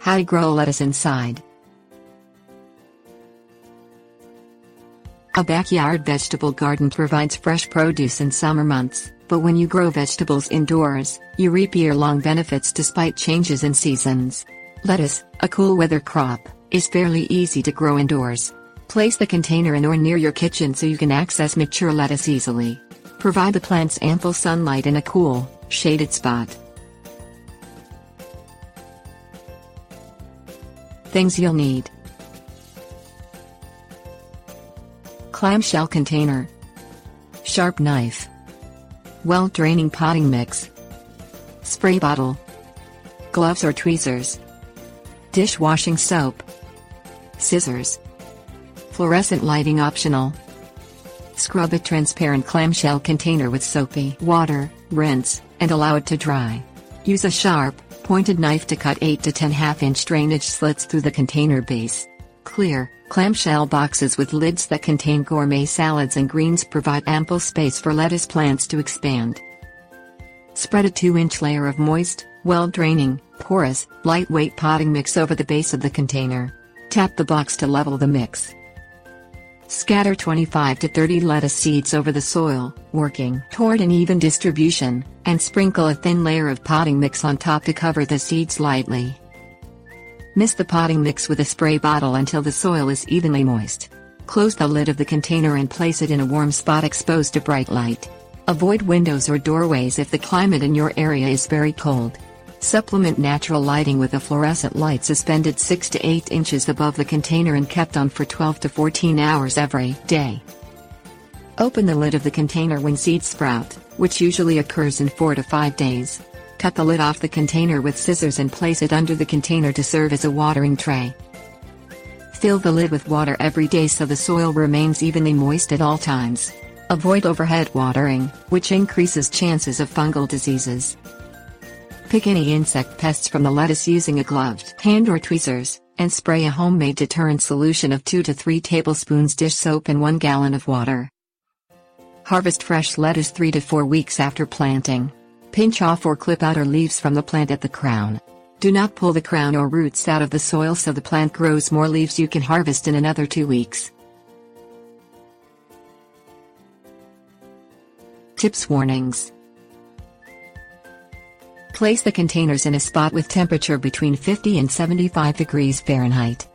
How to grow lettuce inside. A backyard vegetable garden provides fresh produce in summer months, but when you grow vegetables indoors, you reap year-long benefits despite changes in seasons. Lettuce, a cool weather crop, is fairly easy to grow indoors. Place the container in or near your kitchen so you can access mature lettuce easily. Provide the plants ample sunlight in a cool, shaded spot. Things you'll need: clamshell container, sharp knife, well-draining potting mix, spray bottle, gloves or tweezers, dishwashing soap, scissors, fluorescent lighting optional. Scrub a transparent clamshell container with soapy water, rinse, and allow it to dry. Use a sharp, pointed knife to cut 8 to 10 half-inch drainage slits through the container base. Clear, clamshell boxes with lids that contain gourmet salads and greens provide ample space for lettuce plants to expand. Spread a 2-inch layer of moist, well-draining, porous, lightweight potting mix over the base of the container. Tap the box to level the mix. Scatter 25 to 30 lettuce seeds over the soil, working toward an even distribution, and sprinkle a thin layer of potting mix on top to cover the seeds lightly. Mist the potting mix with a spray bottle until the soil is evenly moist. Close the lid of the container and place it in a warm spot exposed to bright light. Avoid windows or doorways if the climate in your area is very cold. Supplement natural lighting with a fluorescent light suspended 6 to 8 inches above the container and kept on for 12 to 14 hours every day. Open the lid of the container when seeds sprout, which usually occurs in 4 to 5 days. Cut the lid off the container with scissors and place it under the container to serve as a watering tray. Fill the lid with water every day so the soil remains evenly moist at all times. Avoid overhead watering, which increases chances of fungal diseases. Pick any insect pests from the lettuce using a gloved hand or tweezers, and spray a homemade deterrent solution of 2 to 3 tablespoons dish soap in 1 gallon of water. Harvest fresh lettuce 3 to 4 weeks after planting. Pinch off or clip outer leaves from the plant at the crown. Do not pull the crown or roots out of the soil so the plant grows more leaves you can harvest in another 2 weeks. Tips: warnings. Place the containers in a spot with temperature between 50 and 75 degrees Fahrenheit.